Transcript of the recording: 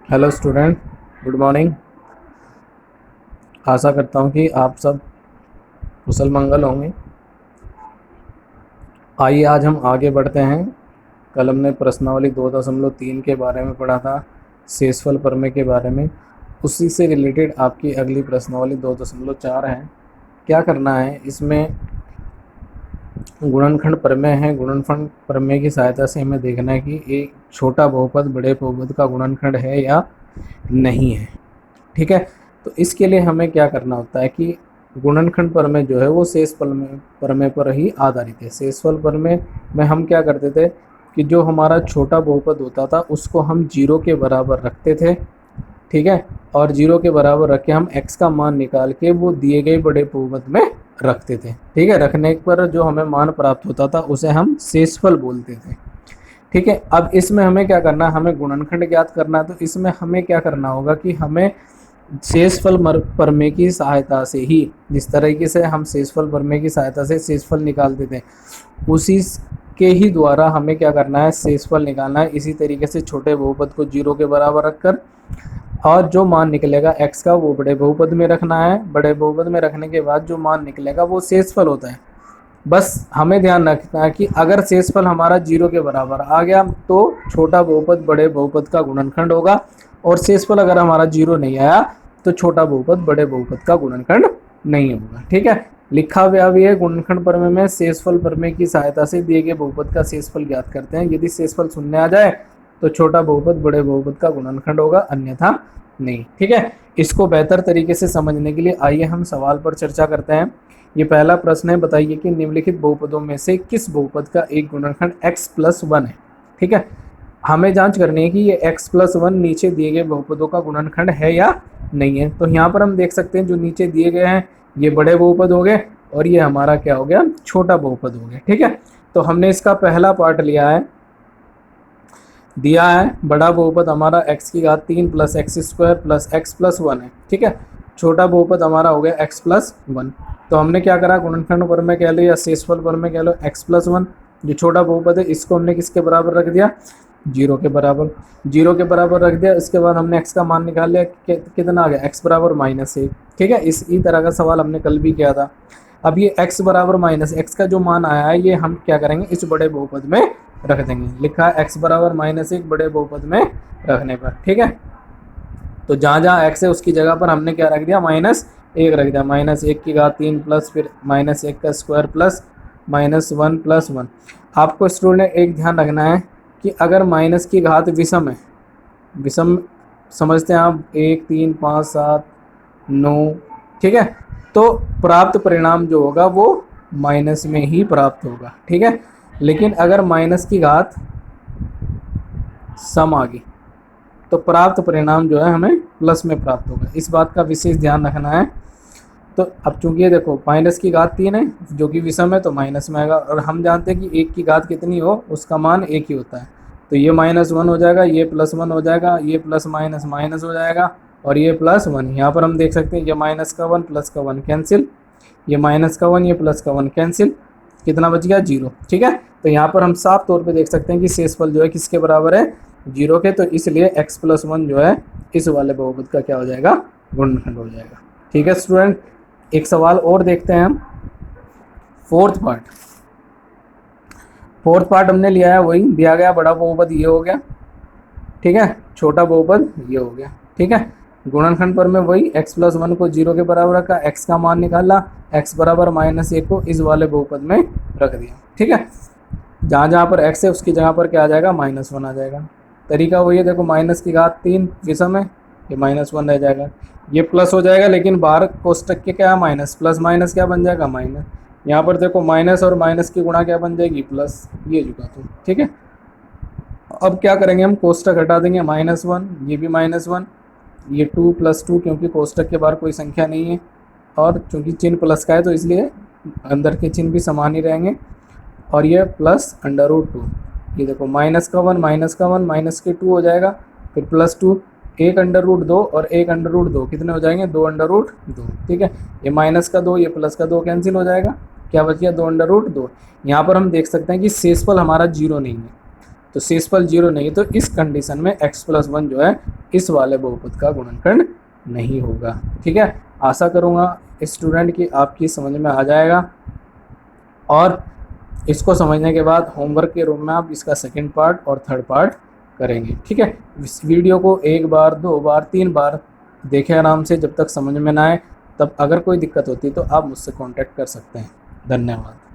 Hello student, good morning. आशा करता हूँ कि आप सब कुशल मंगल होंगे। आइए आज हम आगे बढ़ते हैं। कल हमने प्रश्नावली 2.3 के बारे में पढ़ा था, शेषफल प्रमेय के बारे में। उसी से रिलेटेड आपकी अगली प्रश्नावली 2.4 है। क्या करना है इसमें, गुणनखंड प्रमेय है। गुणनखंड प्रमेय की सहायता से हमें देखना है कि एक छोटा बहुपद बड़े बहुपद का गुणनखंड है या नहीं है। ठीक है, तो इसके लिए हमें क्या करना होता है कि गुणनखंड प्रमेय जो है वो शेषफल प्रमेय पर ही आधारित है। शेषफल प्रमेय में हम क्या करते थे कि जो हमारा छोटा बहुपद होता था उसको हम 0 के बराबर रखते थे। ठीक है, और 0 के बराबर रख के हम x का मान निकाल के वो दिए गए बड़े बहुपद में रखते थे। ठीक है, रखने पर जो हमें मान प्राप्त होता था उसे हम शेषफल बोलते थे। ठीक है, अब इसमें हमें क्या करना है, हमें गुणनखंड ज्ञात करना है। तो इसमें हमें क्या करना होगा कि हमें शेषफल प्रमेय की सहायता से ही, जिस तरीके से हम शेषफल प्रमेय की सहायता से शेषफल निकालते थे उसी के ही द्वारा हमें क्या करना है, शेषफल निकालना है। इसी तरीके से छोटे बहुपद को 0 के बराबर रखकर और जो मान निकलेगा x का वो बड़े बहुपद में रखना है। बड़े बहुपद में रखने के बाद जो मान निकलेगा वो शेषफल होता है। बस हमें ध्यान रखना है कि अगर शेषफल हमारा 0 के बराबर आ गया तो छोटा बहुपद बड़े बहुपद का गुणनखंड होगा, और शेषफल अगर हमारा 0 नहीं आया तो छोटा बहुपद बड़े बहुपद का गुणनखंड नहीं होगा। ठीक है, लिखा हुआ भी है गुणनखंड प्रमेय में शेषफल प्रमेय की सहायता से दिए गए बहुपद का शेषफल ज्ञात करते हैं। यदि शेषफल शून्य आ जाए तो छोटा बहुपद बड़े बहुपद का गुणनखंड होगा, अन्यथा नहीं। ठीक है, इसको बेहतर तरीके से समझने के लिए आइए हम सवाल पर चर्चा करते हैं। ये पहला प्रश्न है, बताइए कि निम्नलिखित बहुपदों में से किस बहुपद का एक गुणनखंड x+1 है। ठीक है, हमें जांच करनी है कि ये x+1 नीचे दिए गए बहुपदों का गुणनखंड है या नहीं है। तो यहाँ पर हम देख सकते हैं जो नीचे दिए गए हैं ये बड़े बहुपद हो गए और ये हमारा क्या हो गया, छोटा बहुपद हो गया। ठीक है, तो हमने इसका पहला पार्ट लिया है, दिया है बड़ा बहुपद हमारा x3 + x² + x+1 है। ठीक है, छोटा बहुपद हमारा हो गया x+1। तो हमने क्या करा, गुणनखंड प्रमेय कह लो या शेषफल प्रमेय कह लो, x+1 जो छोटा बहुपद है इसको हमने किसके बराबर रख दिया, 0 के बराबर। 0 के बराबर रख दिया, इसके बाद हमने x का मान निकाल लिया, कितना आ गया, x बराबर -1। ठीक है, इसी तरह का सवाल हमने कल भी किया था। अब ये x बराबर -x का जो मान आया है ये हम क्या करेंगे, इस बड़े बहुपद में रख देंगे। लिखा है x बराबर -1 बड़े बहुपद में रखने पर। ठीक है, तो जहाँ जहाँ x है उसकी जगह पर हमने क्या रख दिया, -1 रख दिया। -1 प्लस फिर -1 का स्क्वायर प्लस -1 + 1। आपको स्टूडेंट एक ध्यान रखना है कि अगर माइनस की घात विषम है, विषम समझते हैं आप, 1 3 5 7 9, ठीक है, तो प्राप्त परिणाम जो होगा वो माइनस में ही प्राप्त होगा। ठीक है, लेकिन अगर माइनस की घात सम आ गई तो प्राप्त परिणाम जो है हमें प्लस में प्राप्त होगा। इस बात का विशेष ध्यान रखना है। तो अब चूंकि ये देखो माइनस की घात 3 है जो कि विषम है तो माइनस में आएगा, और हम जानते हैं कि 1 की घात कितनी हो उसका मान 1 ही होता है। तो ये -1 हो जाएगा, ये +1 हो जाएगा, ये प्लस माइनस माइनस हो जाएगा, और ये +1। यहाँ पर हम देख सकते हैं ये माइनस का 1 प्लस का 1 कैंसिल, ये माइनस का 1 ये प्लस का 1 कैंसिल, कितना बच गया, 0। ठीक है, तो यहाँ पर हम साफ तौर पे देख सकते हैं कि शेषफल जो है किसके बराबर है, 0 के। तो इसलिए x+1 जो है इस वाले बहुपद का क्या हो जाएगा, गुणनखंड हो जाएगा। ठीक है स्टूडेंट, एक सवाल और देखते हैं हम, फोर्थ पार्ट हमने लिया है, वही दिया गया बड़ा बहुपद ये हो गया। ठीक है, छोटा बहुपद ये हो गया। ठीक है, गुणनखंड पर में वही x+1 को 0 के बराबर रखा, x का मान निकाला, x बराबर -1 को इस वाले बहुपद में रख दिया। ठीक है, जहाँ जहाँ पर x है उसकी जगह पर क्या आ जाएगा, -1 आ जाएगा। तरीका वही है, देखो माइनस की घात 3 विषम है, ये -1 रह जाएगा, ये प्लस हो जाएगा, लेकिन बाहर कोष्टक के क्या है, माइनस, प्लस माइनस क्या बन जाएगा, माइनस। यहाँ पर देखो माइनस और माइनस की गुणा क्या बन जाएगी, प्लस, ये जुगा तो। ठीक है, अब क्या करेंगे हम, कोष्टक हटा देंगे, -1 ये भी -1, ये 2 + 2 क्योंकि कोष्टक के बाहर कोई संख्या नहीं है, और चूंकि चिन्ह प्लस का है तो इसलिए अंदर के चिन्ह भी समान ही रहेंगे, और ये प्लस √2। ये देखो माइनस का 1 माइनस के 2 हो जाएगा, फिर +2, 1 √2 और 1 √2 कितने हो जाएंगे, 2 √2। ठीक है, ये माइनस का 2 ये प्लस का 2 कैंसिल हो जाएगा, क्या बच गया, 2 √2। यहाँ पर हम देख सकते हैं कि शेषफल हमारा 0 नहीं है, तो शेषफल 0 नहीं, तो इस कंडीशन में x+1 जो है इस वाले बहुपद का गुणनखंड नहीं होगा। ठीक है, आशा करूँगा स्टूडेंट की आपकी समझ में आ जाएगा, और इसको समझने के बाद होमवर्क के रूम में आप इसका सेकंड पार्ट और थर्ड पार्ट करेंगे। ठीक है, इस वीडियो को 1 बार 2 बार 3 बार देखें आराम से, जब तक समझ में ना आए तब अगर कोई दिक्कत होती है तो आप मुझसे कांटेक्ट कर सकते हैं। धन्यवाद।